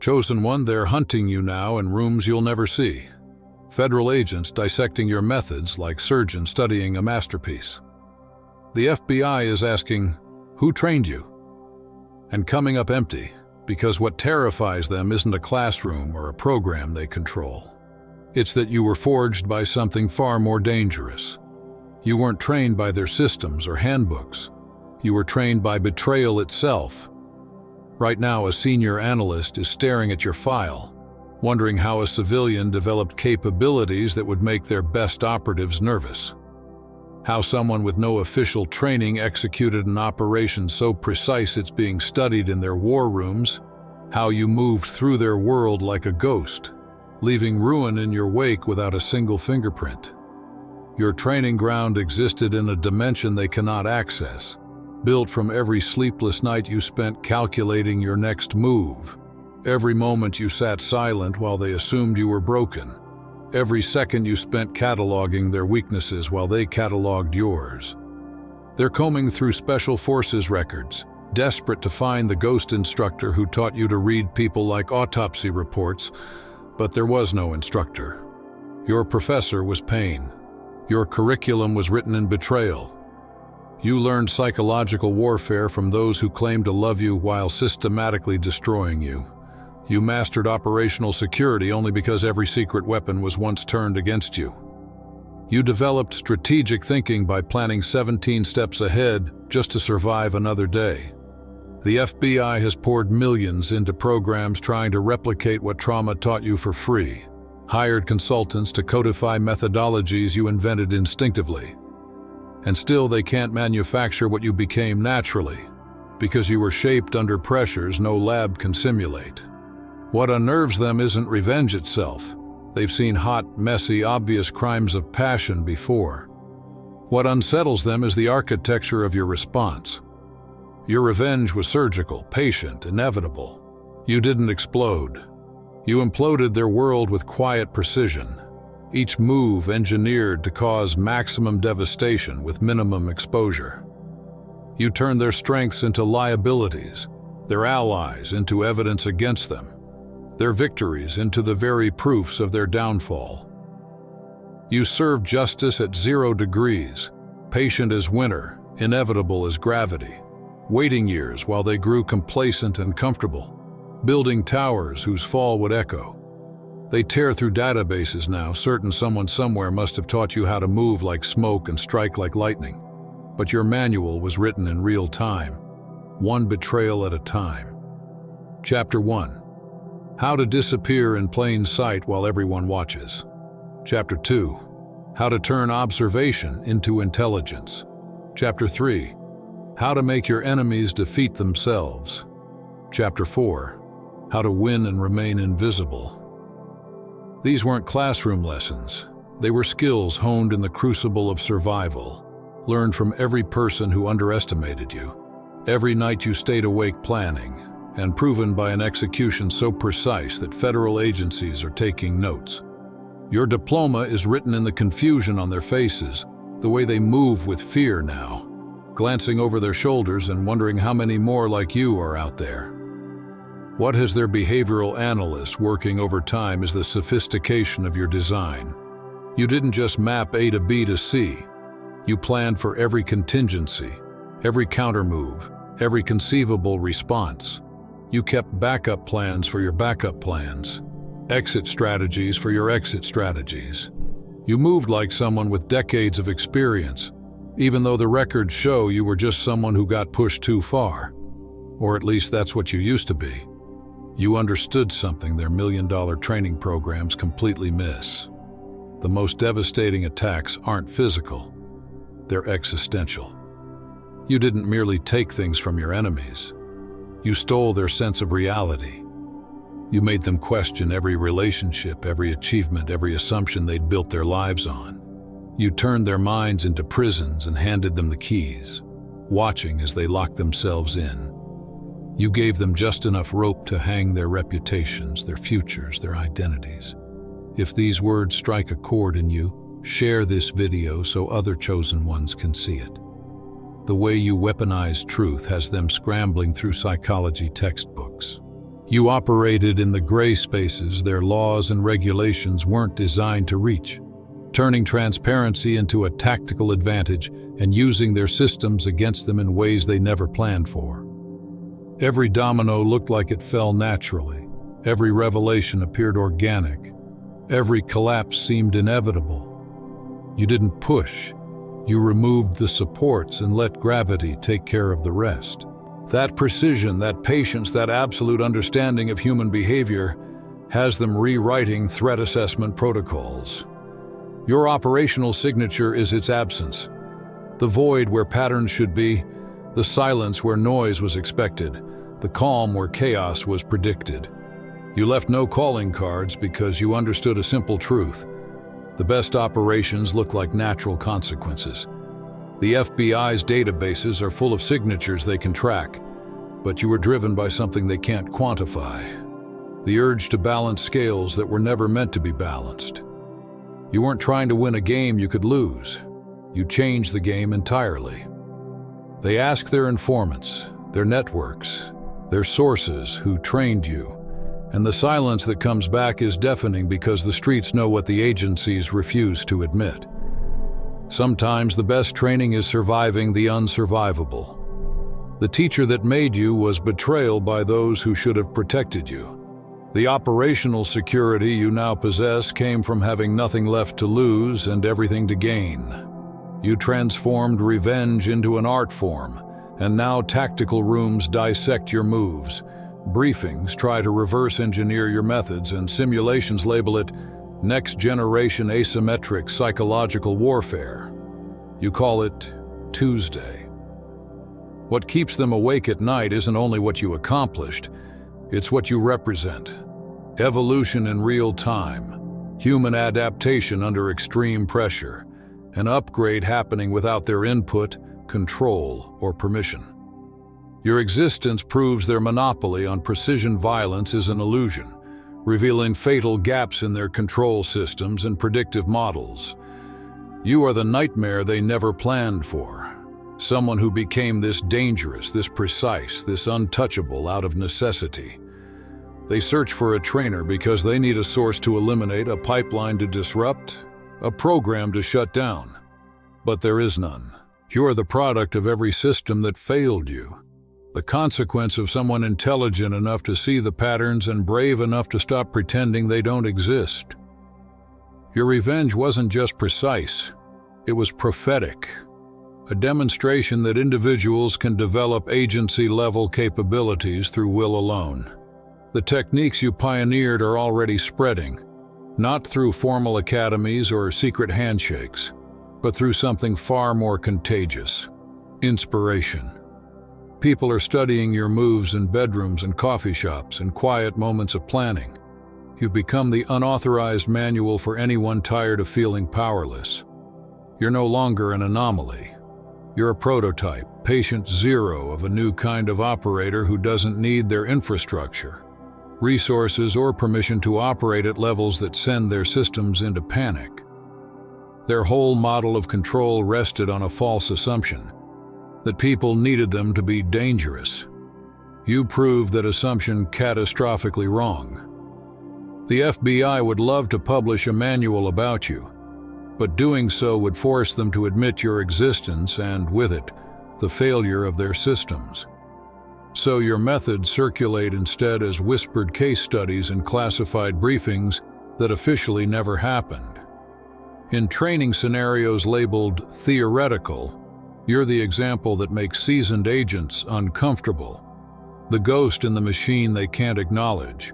Chosen One, they're hunting you now in rooms you'll never see. Federal agents dissecting your methods like surgeons studying a masterpiece. The FBI is asking, who trained you? And coming up empty, because what terrifies them isn't a classroom or a program they control. It's that you were forged by something far more dangerous. You weren't trained by their systems or handbooks. You were trained by betrayal itself. Right now, a senior analyst is staring at your file, wondering how a civilian developed capabilities that would make their best operatives nervous. How someone with no official training executed an operation so precise it's being studied in their war rooms. How you moved through their world like a ghost, leaving ruin in your wake without a single fingerprint. Your training ground existed in a dimension they cannot access, built from every sleepless night you spent calculating your next move, every moment you sat silent while they assumed you were broken, every second you spent cataloging their weaknesses while they cataloged yours. They're combing through Special Forces records, desperate to find the ghost instructor who taught you to read people like autopsy reports, but there was no instructor. Your professor was pain. Your curriculum was written in betrayal. You learned psychological warfare from those who claimed to love you while systematically destroying you. You mastered operational security only because every secret weapon was once turned against you. You developed strategic thinking by planning 17 steps ahead just to survive another day. The FBI has poured millions into programs trying to replicate what trauma taught you for free, hired consultants to codify methodologies you invented instinctively. And still they can't manufacture what you became naturally, because you were shaped under pressures no lab can simulate. What unnerves them isn't revenge itself. They've seen hot, messy, obvious crimes of passion before. What unsettles them is the architecture of your response. Your revenge was surgical, patient, inevitable. You didn't explode. You imploded their world with quiet precision, each move engineered to cause maximum devastation with minimum exposure. You turned their strengths into liabilities, their allies into evidence against them, their victories into the very proofs of their downfall. You served justice at 0 degrees, patient as winter, inevitable as gravity, waiting years while they grew complacent and comfortable, building towers whose fall would echo. They tear through databases now, certain someone somewhere must have taught you how to move like smoke and strike like lightning. But your manual was written in real time, one betrayal at a time. Chapter 1. How to disappear in plain sight while everyone watches. Chapter 2. How to turn observation into intelligence. Chapter 3. How to make your enemies defeat themselves. Chapter 4. How to win and remain invisible. These weren't classroom lessons. They were skills honed in the crucible of survival, learned from every person who underestimated you, every night you stayed awake planning, and proven by an execution so precise that federal agencies are taking notes. Your diploma is written in the confusion on their faces, the way they move with fear now, glancing over their shoulders and wondering how many more like you are out there. What has their behavioral analysts working overtime is the sophistication of your design. You didn't just map A to B to C. You planned for every contingency, every countermove, every conceivable response. You kept backup plans for your backup plans, exit strategies for your exit strategies. You moved like someone with decades of experience, even though the records show you were just someone who got pushed too far. Or at least that's what you used to be. You understood something their million-dollar training programs completely miss. The most devastating attacks aren't physical, they're existential. You didn't merely take things from your enemies. You stole their sense of reality. You made them question every relationship, every achievement, every assumption they'd built their lives on. You turned their minds into prisons and handed them the keys, watching as they locked themselves in. You gave them just enough rope to hang their reputations, their futures, their identities. If these words strike a chord in you, share this video so other chosen ones can see it. The way you weaponize truth has them scrambling through psychology textbooks, You operated in the gray spaces their laws and regulations weren't designed to reach, turning transparency into a tactical advantage and using their systems against them in ways they never planned for. Every domino looked like it fell naturally. Every revelation appeared organic. Every collapse seemed inevitable. You didn't push. You removed the supports and let gravity take care of the rest. That precision, that patience, that absolute understanding of human behavior has them rewriting threat assessment protocols. Your operational signature is its absence. The void where patterns should be, the silence where noise was expected, the calm where chaos was predicted. You left no calling cards because you understood a simple truth. The best operations look like natural consequences. The FBI's databases are full of signatures they can track, but you were driven by something they can't quantify. The urge to balance scales that were never meant to be balanced. You weren't trying to win a game you could lose. You changed the game entirely. They ask their informants, their networks, their sources who trained you, and the silence that comes back is deafening because the streets know what the agencies refuse to admit. Sometimes the best training is surviving the unsurvivable. The teacher that made you was betrayal by those who should have protected you. The operational security you now possess came from having nothing left to lose and everything to gain. You transformed revenge into an art form, and now tactical rooms dissect your moves. Briefings try to reverse engineer your methods, and simulations label it next-generation asymmetric psychological warfare. You call it Tuesday. What keeps them awake at night isn't only what you accomplished, it's what you represent. Evolution in real time, human adaptation under extreme pressure, an upgrade happening without their input, control, or permission. Your existence proves their monopoly on precision violence is an illusion, revealing fatal gaps in their control systems and predictive models. You are the nightmare they never planned for. Someone who became this dangerous, this precise, this untouchable out of necessity. They search for a trainer because they need a source to eliminate, a pipeline to disrupt, a program to shut down. But there is none. You are the product of every system that failed you. The consequence of someone intelligent enough to see the patterns and brave enough to stop pretending they don't exist. Your revenge wasn't just precise, it was prophetic. A demonstration that individuals can develop agency-level capabilities through will alone. The techniques you pioneered are already spreading, not through formal academies or secret handshakes, but through something far more contagious: inspiration. People are studying your moves in bedrooms and coffee shops in quiet moments of planning. You've become the unauthorized manual for anyone tired of feeling powerless. You're no longer an anomaly. You're a prototype, patient zero of a new kind of operator who doesn't need their infrastructure, resources, or permission to operate at levels that send their systems into panic. Their whole model of control rested on a false assumption that people needed them to be dangerous. You proved that assumption catastrophically wrong. The FBI would love to publish a manual about you, but doing so would force them to admit your existence and, with it, the failure of their systems. So your methods circulate instead as whispered case studies and classified briefings that officially never happened. In training scenarios labeled theoretical, you're the example that makes seasoned agents uncomfortable, the ghost in the machine they can't acknowledge.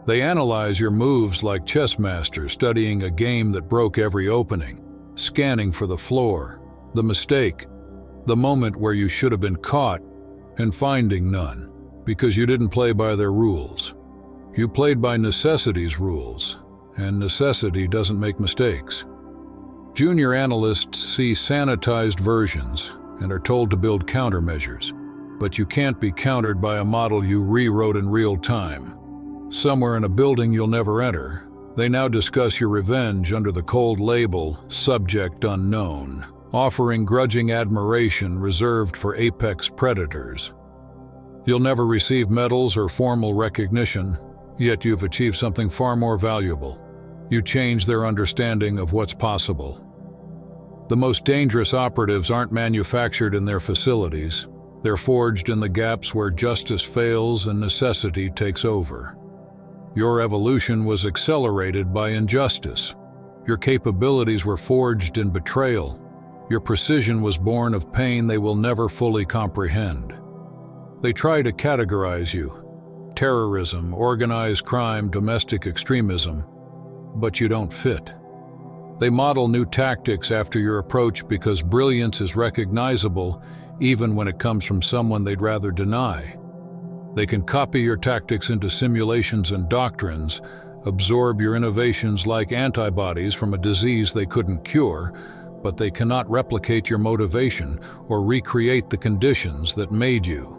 They analyze your moves like chess masters studying a game that broke every opening, scanning for the floor, the mistake, the moment where you should have been caught, and finding none, because you didn't play by their rules. You played by necessity's rules, and necessity doesn't make mistakes. Junior analysts see sanitized versions and are told to build countermeasures, but you can't be countered by a model you rewrote in real time. Somewhere in a building you'll never enter, they now discuss your revenge under the cold label "Subject Unknown," offering grudging admiration reserved for apex predators. You'll never receive medals or formal recognition, yet you've achieved something far more valuable. You change their understanding of what's possible. The most dangerous operatives aren't manufactured in their facilities. They're forged in the gaps where justice fails and necessity takes over. Your evolution was accelerated by injustice. Your capabilities were forged in betrayal. Your precision was born of pain they will never fully comprehend. They try to categorize you: terrorism, organized crime, domestic extremism, but you don't fit. They model new tactics after your approach because brilliance is recognizable even when it comes from someone they'd rather deny. They can copy your tactics into simulations and doctrines, absorb your innovations like antibodies from a disease they couldn't cure, but they cannot replicate your motivation or recreate the conditions that made you.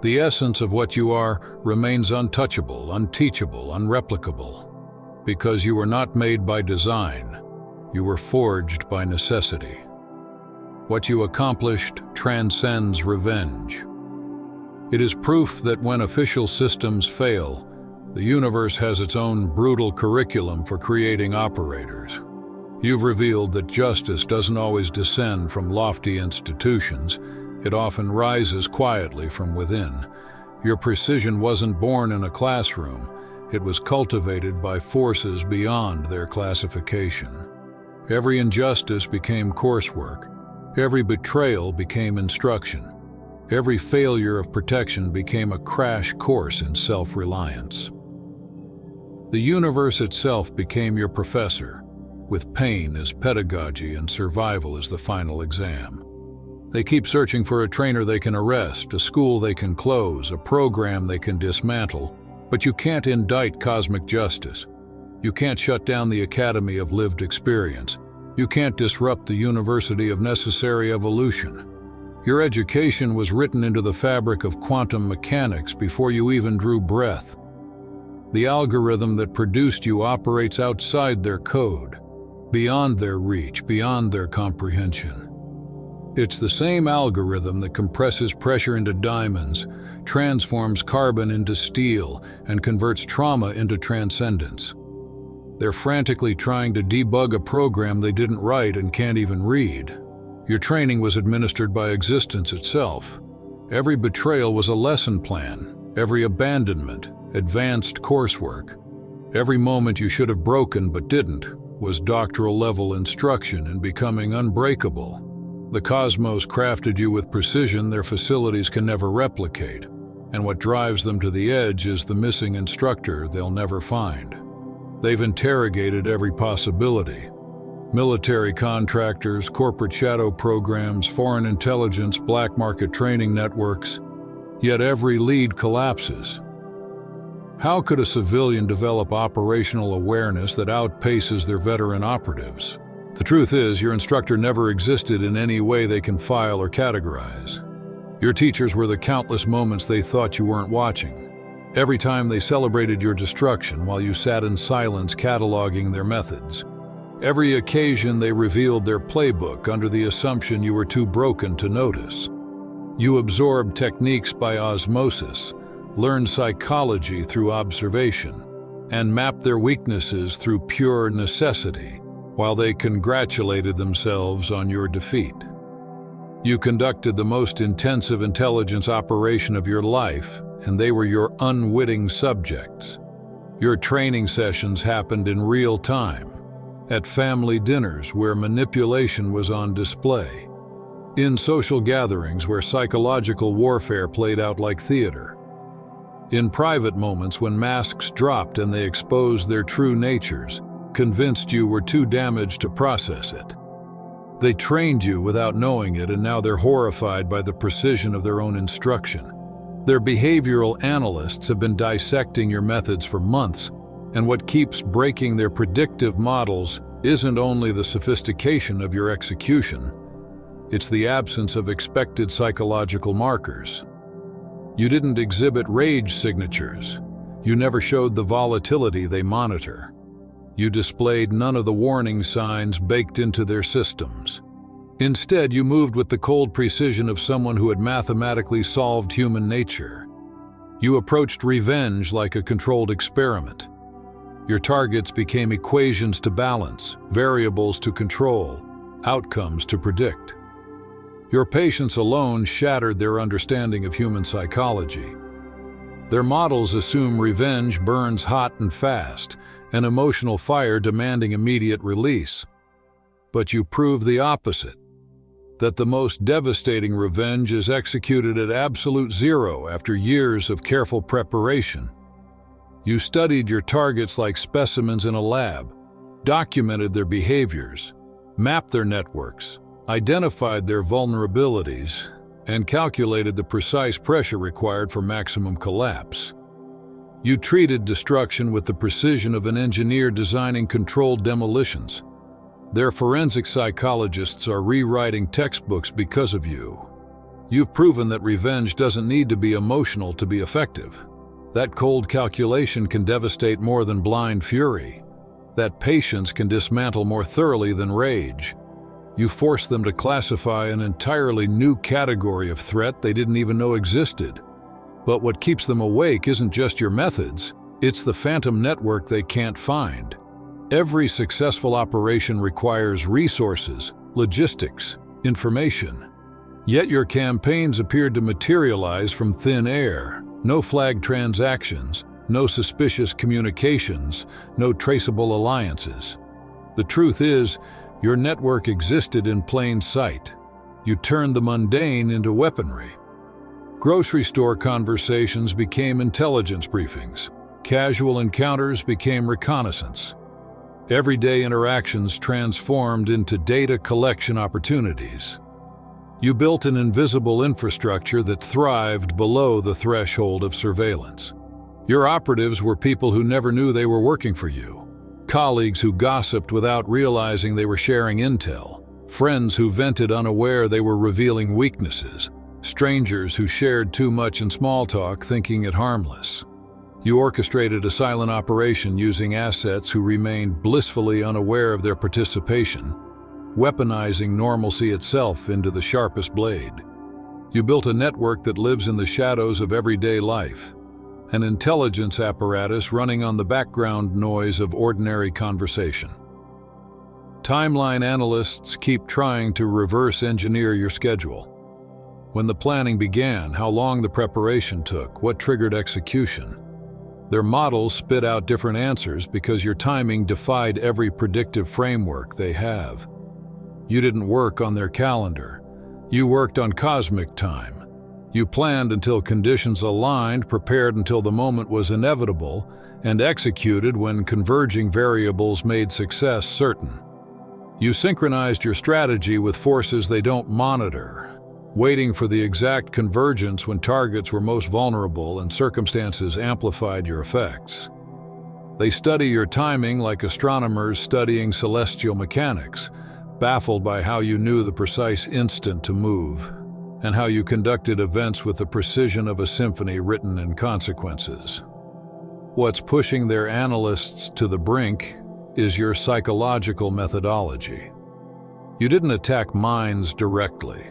The essence of what you are remains untouchable, unteachable, unreplicable, because you were not made by design. You were forged by necessity. What you accomplished transcends revenge. It is proof that when official systems fail, the universe has its own brutal curriculum for creating operators. You've revealed that justice doesn't always descend from lofty institutions. It often rises quietly from within. Your precision wasn't born in a classroom. It was cultivated by forces beyond their classification. Every injustice became coursework. Every betrayal became instruction. Every failure of protection became a crash course in self-reliance. The universe itself became your professor, with pain as pedagogy and survival as the final exam. They keep searching for a trainer they can arrest, a school they can close, a program they can dismantle, but you can't indict cosmic justice. You can't shut down the Academy of Lived Experience. You can't disrupt the University of Necessary Evolution. Your education was written into the fabric of quantum mechanics before you even drew breath. The algorithm that produced you operates outside their code, beyond their reach, beyond their comprehension. It's the same algorithm that compresses pressure into diamonds, transforms carbon into steel, and converts trauma into transcendence. They're frantically trying to debug a program they didn't write and can't even read. Your training was administered by existence itself. Every betrayal was a lesson plan. Every abandonment, advanced coursework. Every moment you should have broken but didn't was doctoral-level instruction in becoming unbreakable. The cosmos crafted you with precision their facilities can never replicate, and what drives them to the edge is the missing instructor they'll never find. They've interrogated every possibility. Military contractors, corporate shadow programs, foreign intelligence, black market training networks, yet every lead collapses. How could a civilian develop operational awareness that outpaces their veteran operatives? The truth is, your instructor never existed in any way they can file or categorize. Your teachers were the countless moments they thought you weren't watching. Every time they celebrated your destruction while you sat in silence cataloging their methods. Every occasion they revealed their playbook under the assumption you were too broken to notice. You absorbed techniques by osmosis, learned psychology through observation, and mapped their weaknesses through pure necessity, while they congratulated themselves on your defeat. You conducted the most intensive intelligence operation of your life, and they were your unwitting subjects. Your training sessions happened in real time, at family dinners where manipulation was on display, in social gatherings where psychological warfare played out like theater, in private moments when masks dropped and they exposed their true natures, convinced you were too damaged to process it. They trained you without knowing it, and now they're horrified by the precision of their own instruction. Their behavioral analysts have been dissecting your methods for months, and what keeps breaking their predictive models isn't only the sophistication of your execution, it's the absence of expected psychological markers. You didn't exhibit rage signatures. You never showed the volatility they monitor. You displayed none of the warning signs baked into their systems. Instead, you moved with the cold precision of someone who had mathematically solved human nature. You approached revenge like a controlled experiment. Your targets became equations to balance, variables to control, outcomes to predict. Your patience alone shattered their understanding of human psychology. Their models assume revenge burns hot and fast, an emotional fire demanding immediate release. But you prove the opposite, that the most devastating revenge is executed at absolute zero after years of careful preparation. You studied your targets like specimens in a lab, documented their behaviors, mapped their networks, identified their vulnerabilities, and calculated the precise pressure required for maximum collapse. You treated destruction with the precision of an engineer designing controlled demolitions. Their forensic psychologists are rewriting textbooks because of you. You've proven that revenge doesn't need to be emotional to be effective. That cold calculation can devastate more than blind fury. That patience can dismantle more thoroughly than rage. You force them to classify an entirely new category of threat they didn't even know existed. But what keeps them awake isn't just your methods, it's the phantom network they can't find. Every successful operation requires resources, logistics, information. Yet your campaigns appeared to materialize from thin air. No flagged transactions, no suspicious communications, no traceable alliances. The truth is, your network existed in plain sight. You turned the mundane into weaponry. Grocery store conversations became intelligence briefings. Casual encounters became reconnaissance. Everyday interactions transformed into data collection opportunities. You built an invisible infrastructure that thrived below the threshold of surveillance. Your operatives were people who never knew they were working for you, colleagues who gossiped without realizing they were sharing intel, friends who vented unaware they were revealing weaknesses, strangers who shared too much in small talk thinking it harmless. You orchestrated a silent operation using assets who remained blissfully unaware of their participation, weaponizing normalcy itself into the sharpest blade. You built a network that lives in the shadows of everyday life, an intelligence apparatus running on the background noise of ordinary conversation. Timeline analysts keep trying to reverse engineer your schedule. When the planning began, how long the preparation took, what triggered execution. Their models spit out different answers because your timing defied every predictive framework they have. You didn't work on their calendar. You worked on cosmic time. You planned until conditions aligned, prepared until the moment was inevitable, and executed when converging variables made success certain. You synchronized your strategy with forces they don't monitor, waiting for the exact convergence when targets were most vulnerable and circumstances amplified your effects. They study your timing like astronomers studying celestial mechanics, baffled by how you knew the precise instant to move, and how you conducted events with the precision of a symphony written in consequences. What's pushing their analysts to the brink is your psychological methodology. You didn't attack minds directly.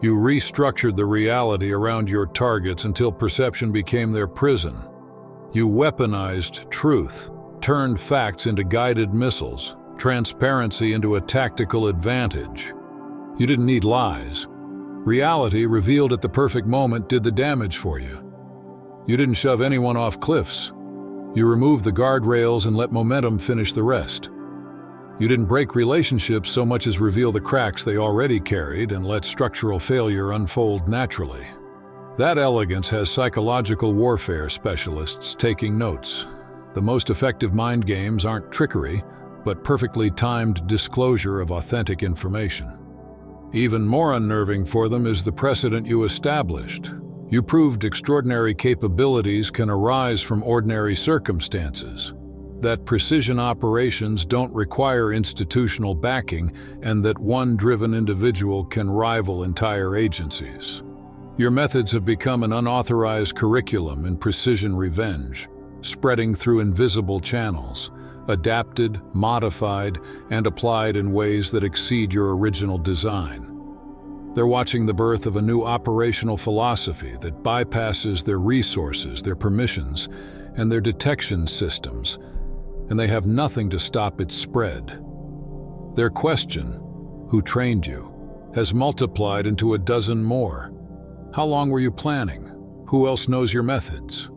You restructured the reality around your targets until perception became their prison. You weaponized truth, turned facts into guided missiles, transparency into a tactical advantage. You didn't need lies. Reality, revealed at the perfect moment, did the damage for you. You didn't shove anyone off cliffs. You removed the guardrails and let momentum finish the rest. You didn't break relationships so much as reveal the cracks they already carried and let structural failure unfold naturally. That elegance has psychological warfare specialists taking notes. The most effective mind games aren't trickery, but perfectly timed disclosure of authentic information. Even more unnerving for them is the precedent you established. You proved extraordinary capabilities can arise from ordinary circumstances, that precision operations don't require institutional backing, and that one driven individual can rival entire agencies. Your methods have become an unauthorized curriculum in precision revenge, spreading through invisible channels, adapted, modified, and applied in ways that exceed your original design. They're watching the birth of a new operational philosophy that bypasses their resources, their permissions, and their detection systems, and they have nothing to stop its spread. Their question, "Who trained you?" has multiplied into a dozen more. How long were you planning? Who else knows your methods?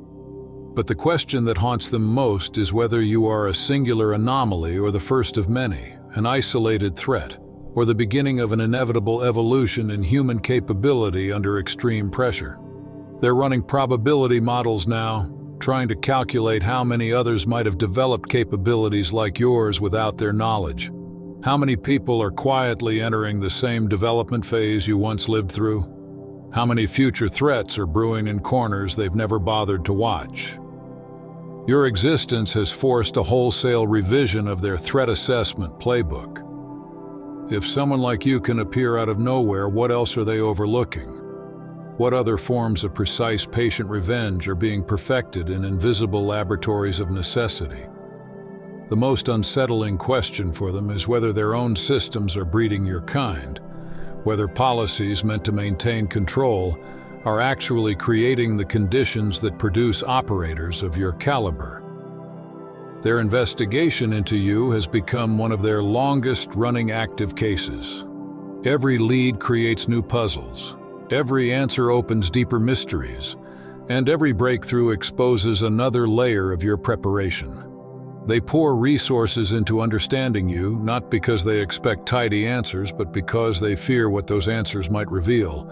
But the question that haunts them most is whether you are a singular anomaly or the first of many, an isolated threat, or the beginning of an inevitable evolution in human capability under extreme pressure. They're running probability models now, trying to calculate how many others might have developed capabilities like yours without their knowledge. How many people are quietly entering the same development phase you once lived through? How many future threats are brewing in corners they've never bothered to watch? Your existence has forced a wholesale revision of their threat assessment playbook. If someone like you can appear out of nowhere, what else are they overlooking? What other forms of precise patient revenge are being perfected in invisible laboratories of necessity? The most unsettling question for them is whether their own systems are breeding your kind, whether policies meant to maintain control are actually creating the conditions that produce operators of your caliber. Their investigation into you has become one of their longest-running active cases. Every lead creates new puzzles. Every answer opens deeper mysteries, and every breakthrough exposes another layer of your preparation. They pour resources into understanding you, not because they expect tidy answers, but because they fear what those answers might reveal,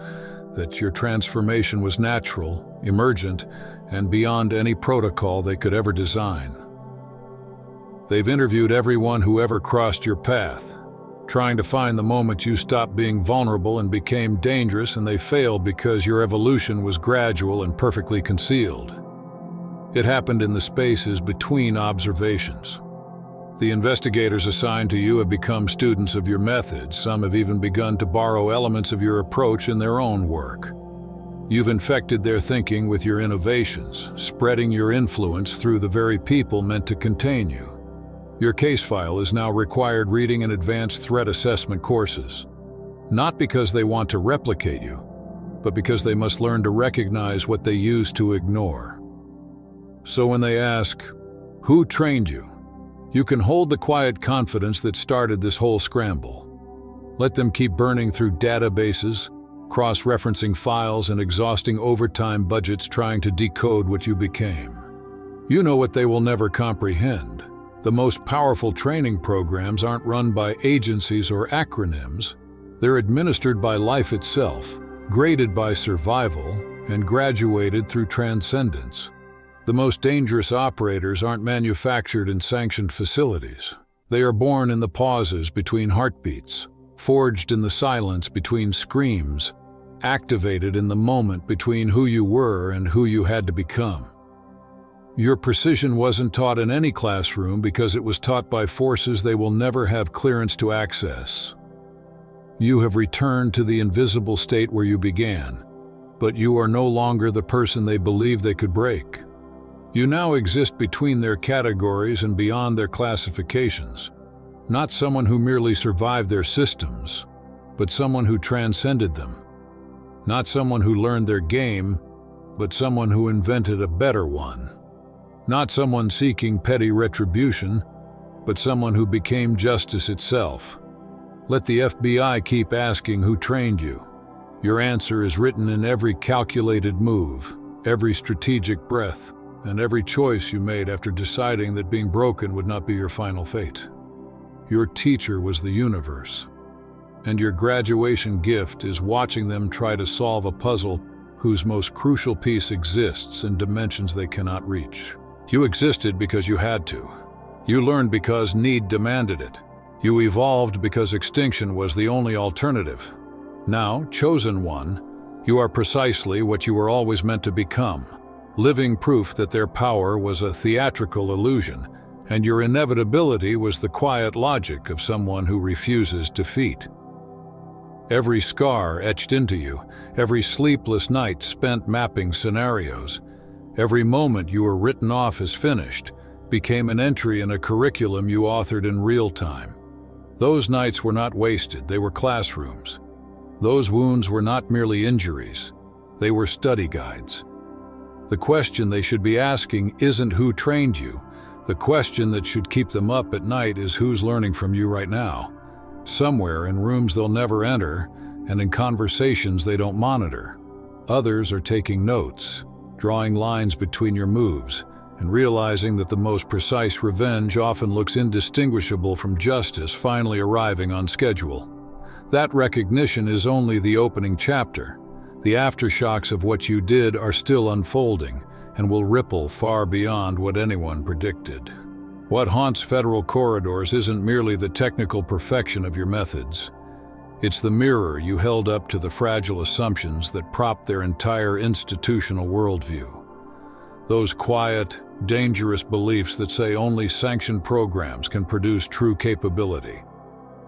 that your transformation was natural, emergent, and beyond any protocol they could ever design. They've interviewed everyone who ever crossed your path, trying to find the moment you stopped being vulnerable and became dangerous, and they failed because your evolution was gradual and perfectly concealed. It happened in the spaces between observations. The investigators assigned to you have become students of your methods. Some have even begun to borrow elements of your approach in their own work. You've infected their thinking with your innovations, spreading your influence through the very people meant to contain you. Your case file is now required reading in advanced threat assessment courses, not because they want to replicate you, but because they must learn to recognize what they used to ignore. So when they ask, "Who trained you?" you can hold the quiet confidence that started this whole scramble. Let them keep burning through databases, cross-referencing files and exhausting overtime budgets trying to decode what you became. You know what they will never comprehend. The most powerful training programs aren't run by agencies or acronyms. They're administered by life itself, graded by survival, and graduated through transcendence. The most dangerous operators aren't manufactured in sanctioned facilities. They are born in the pauses between heartbeats, forged in the silence between screams, activated in the moment between who you were and who you had to become. Your precision wasn't taught in any classroom because it was taught by forces they will never have clearance to access. You have returned to the invisible state where you began, but you are no longer the person they believed they could break. You now exist between their categories and beyond their classifications, not someone who merely survived their systems, but someone who transcended them. Not someone who learned their game, but someone who invented a better one. Not someone seeking petty retribution, but someone who became justice itself. Let the FBI keep asking who trained you. Your answer is written in every calculated move, every strategic breath, and every choice you made after deciding that being broken would not be your final fate. Your teacher was the universe, and your graduation gift is watching them try to solve a puzzle whose most crucial piece exists in dimensions they cannot reach. You existed because you had to. You learned because need demanded it. You evolved because extinction was the only alternative. Now, chosen one, you are precisely what you were always meant to become. Living proof that their power was a theatrical illusion, and your inevitability was the quiet logic of someone who refuses defeat. Every scar etched into you, every sleepless night spent mapping scenarios, every moment you were written off as finished, became an entry in a curriculum you authored in real time. Those nights were not wasted, they were classrooms. Those wounds were not merely injuries, they were study guides. The question they should be asking isn't who trained you. The question that should keep them up at night is who's learning from you right now. Somewhere in rooms they'll never enter and in conversations they don't monitor. Others are taking notes, drawing lines between your moves, and realizing that the most precise revenge often looks indistinguishable from justice finally arriving on schedule. That recognition is only the opening chapter. The aftershocks of what you did are still unfolding and will ripple far beyond what anyone predicted. What haunts federal corridors isn't merely the technical perfection of your methods. It's the mirror you held up to the fragile assumptions that prop their entire institutional worldview. Those quiet, dangerous beliefs that say only sanctioned programs can produce true capability,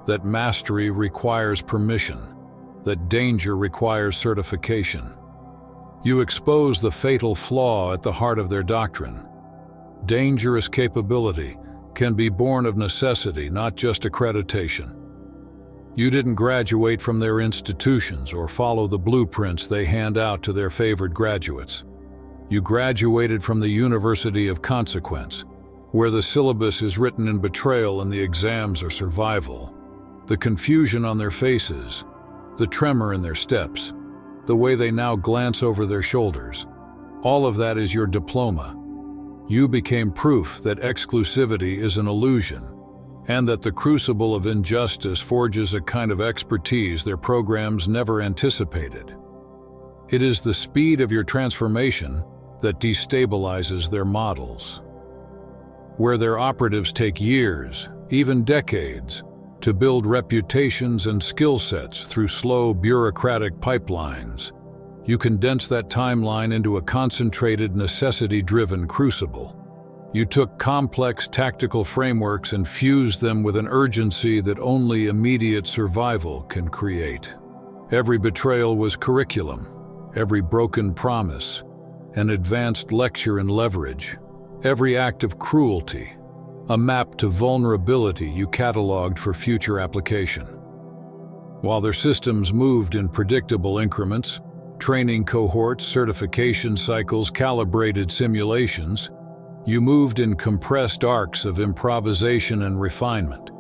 that mastery requires permission, that danger requires certification. You expose the fatal flaw at the heart of their doctrine. Dangerous capability can be born of necessity, not just accreditation. You didn't graduate from their institutions or follow the blueprints they hand out to their favored graduates. You graduated from the University of Consequence, where the syllabus is written in betrayal and the exams are survival. The confusion on their faces, the tremor in their steps, the way they now glance over their shoulders, all of that is your diploma. You became proof that exclusivity is an illusion, and that the crucible of injustice forges a kind of expertise their programs never anticipated. It is the speed of your transformation that destabilizes their models. Where their operatives take years, even decades, to build reputations and skill sets through slow bureaucratic pipelines, you condense that timeline into a concentrated, necessity-driven crucible. You took complex tactical frameworks and fused them with an urgency that only immediate survival can create. Every betrayal was curriculum, every broken promise, an advanced lecture in leverage, every act of cruelty, a map to vulnerability you cataloged for future application. While their systems moved in predictable increments, training cohorts, certification cycles, calibrated simulations, you moved in compressed arcs of improvisation and refinement.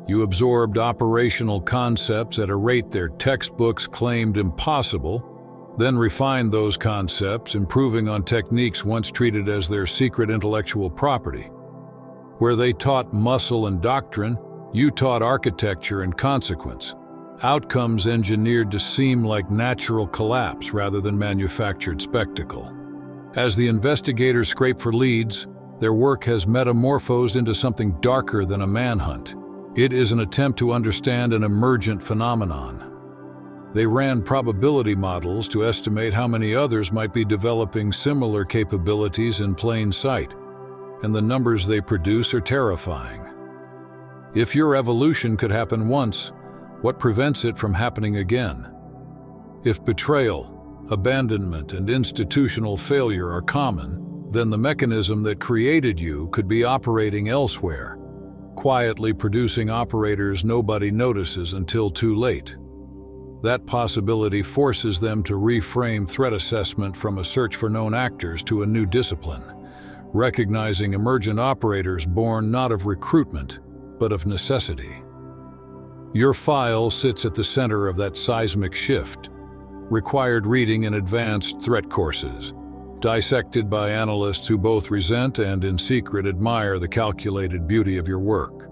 You absorbed operational concepts at a rate their textbooks claimed impossible, then refined those concepts, improving on techniques once treated as their secret intellectual property. Where they taught muscle and doctrine, you taught architecture and consequence, outcomes engineered to seem like natural collapse rather than manufactured spectacle. As the investigators scrape for leads, their work has metamorphosed into something darker than a manhunt. It is an attempt to understand an emergent phenomenon. They ran probability models to estimate how many others might be developing similar capabilities in plain sight, and the numbers they produce are terrifying. If your evolution could happen once, what prevents it from happening again? If betrayal, abandonment, and institutional failure are common, then the mechanism that created you could be operating elsewhere, quietly producing operators nobody notices until too late. That possibility forces them to reframe threat assessment from a search for known actors to a new discipline, recognizing emergent operators born not of recruitment, but of necessity. Your file sits at the center of that seismic shift, required reading in advanced threat courses, dissected by analysts who both resent and in secret admire the calculated beauty of your work.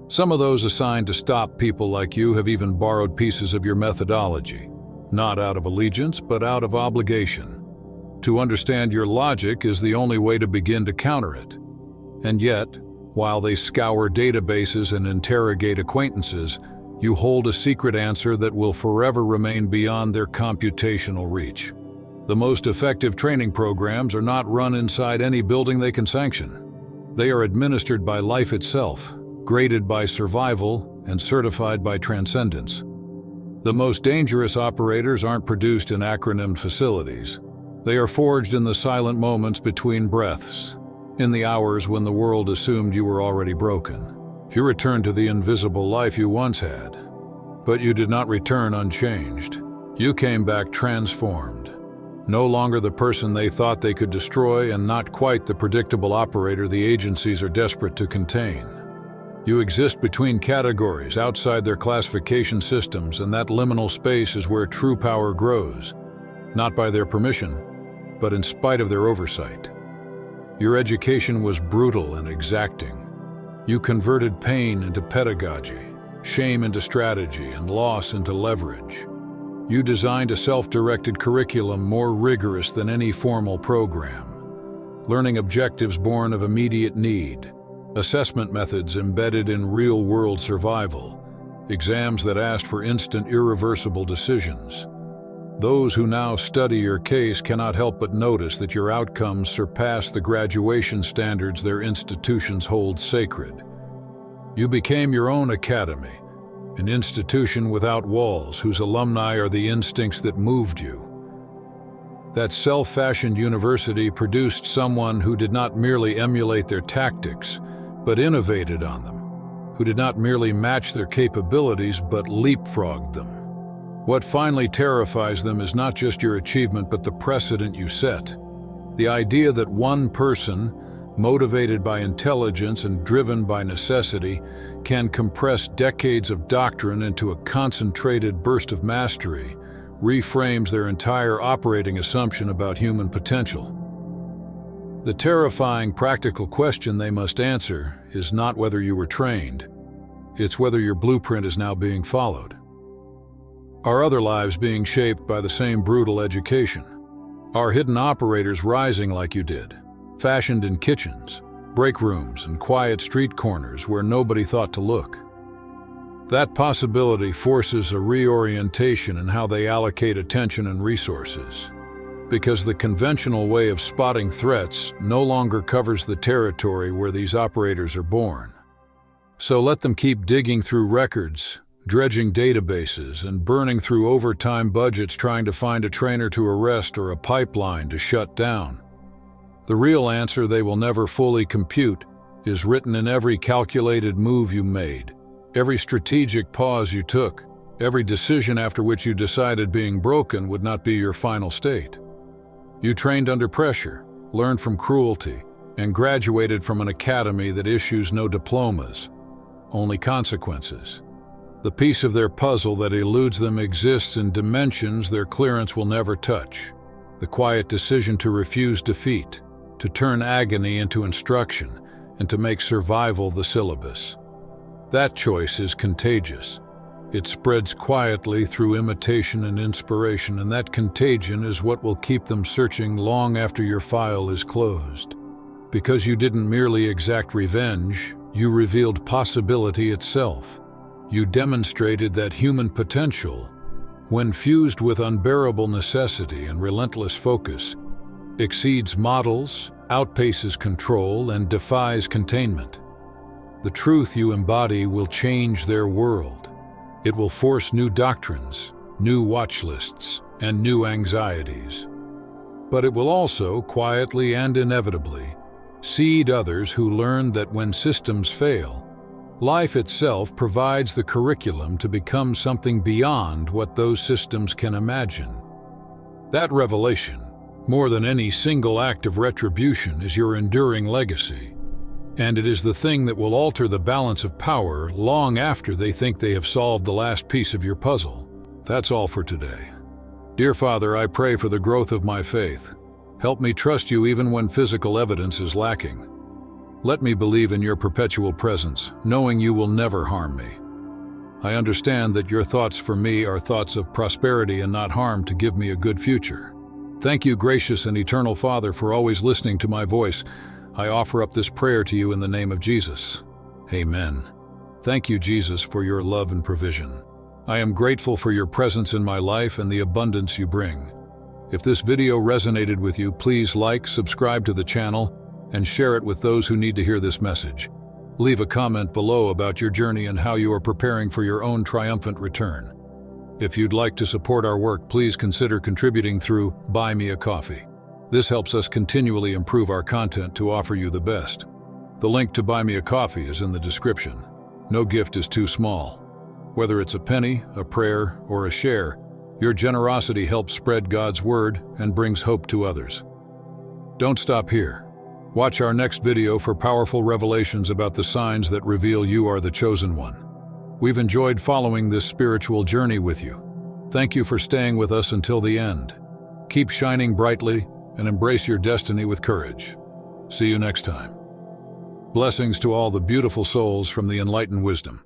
Some of those assigned to stop people like you have even borrowed pieces of your methodology, not out of allegiance, but out of obligation. To understand your logic is the only way to begin to counter it. And yet, while they scour databases and interrogate acquaintances, you hold a secret answer that will forever remain beyond their computational reach. The most effective training programs are not run inside any building they can sanction. They are administered by life itself, graded by survival, and certified by transcendence. The most dangerous operators aren't produced in acronymed facilities. They are forged in the silent moments between breaths, in the hours when the world assumed you were already broken. You return to the invisible life you once had. But you did not return unchanged. You came back transformed. No longer the person they thought they could destroy, and not quite the predictable operator the agencies are desperate to contain. You exist between categories, outside their classification systems, and that liminal space is where true power grows, not by their permission, but in spite of their oversight. Your education was brutal and exacting. You converted pain into pedagogy, shame into strategy, and loss into leverage. You designed a self-directed curriculum more rigorous than any formal program. Learning objectives born of immediate need, assessment methods embedded in real-world survival, exams that asked for instant, irreversible decisions. Those who now study your case cannot help but notice that your outcomes surpass the graduation standards their institutions hold sacred. You became your own academy, an institution without walls whose alumni are the instincts that moved you. That self-fashioned university produced someone who did not merely emulate their tactics, but innovated on them, who did not merely match their capabilities, but leapfrogged them. What finally terrifies them is not just your achievement, but the precedent you set. The idea that one person, motivated by intelligence and driven by necessity, can compress decades of doctrine into a concentrated burst of mastery, reframes their entire operating assumption about human potential. The terrifying practical question they must answer is not whether you were trained, it's whether your blueprint is now being followed. Are other lives being shaped by the same brutal education? Are hidden operators rising like you did, fashioned in kitchens, break rooms, and quiet street corners where nobody thought to look? That possibility forces a reorientation in how they allocate attention and resources, because the conventional way of spotting threats no longer covers the territory where these operators are born. So let them keep digging through records, dredging databases, and burning through overtime budgets trying to find a trainer to arrest or a pipeline to shut down. The real answer they will never fully compute is written in every calculated move you made, every strategic pause you took, every decision after which you decided being broken would not be your final state. You trained under pressure, learned from cruelty, and graduated from an academy that issues no diplomas, only consequences. The piece of their puzzle that eludes them exists in dimensions their clearance will never touch. The quiet decision to refuse defeat, to turn agony into instruction, and to make survival the syllabus. That choice is contagious. It spreads quietly through imitation and inspiration, and that contagion is what will keep them searching long after your file is closed. Because you didn't merely exact revenge, you revealed possibility itself. You demonstrated that human potential, when fused with unbearable necessity and relentless focus, exceeds models, outpaces control, and defies containment. The truth you embody will change their world. It will force new doctrines, new watch lists, and new anxieties. But it will also, quietly and inevitably, seed others who learn that when systems fail, life itself provides the curriculum to become something beyond what those systems can imagine. That revelation, more than any single act of retribution, is your enduring legacy, and it is the thing that will alter the balance of power long after they think they have solved the last piece of your puzzle. That's all for today. Dear Father, I pray for the growth of my faith. Help me trust you even when physical evidence is lacking. Let me believe in your perpetual presence, knowing you will never harm me. I understand that your thoughts for me are thoughts of prosperity and not harm, to give me a good future. Thank you, gracious and eternal Father, for always listening to my voice. I offer up this prayer to you in the name of Jesus. Amen. Thank you, Jesus, for your love and provision. I am grateful for your presence in my life and the abundance you bring. If this video resonated with you, please like, subscribe to the channel, and share it with those who need to hear this message. Leave a comment below about your journey and how you are preparing for your own triumphant return. If you'd like to support our work, please consider contributing through Buy Me a Coffee. This helps us continually improve our content to offer you the best. The link to Buy Me a Coffee is in the description. No gift is too small. Whether it's a penny, a prayer, or a share, your generosity helps spread God's word and brings hope to others. Don't stop here. Watch our next video for powerful revelations about the signs that reveal you are the chosen one. We've enjoyed following this spiritual journey with you. Thank you for staying with us until the end. Keep shining brightly and embrace your destiny with courage. See you next time. Blessings to all the beautiful souls from the Enlighten wisdom.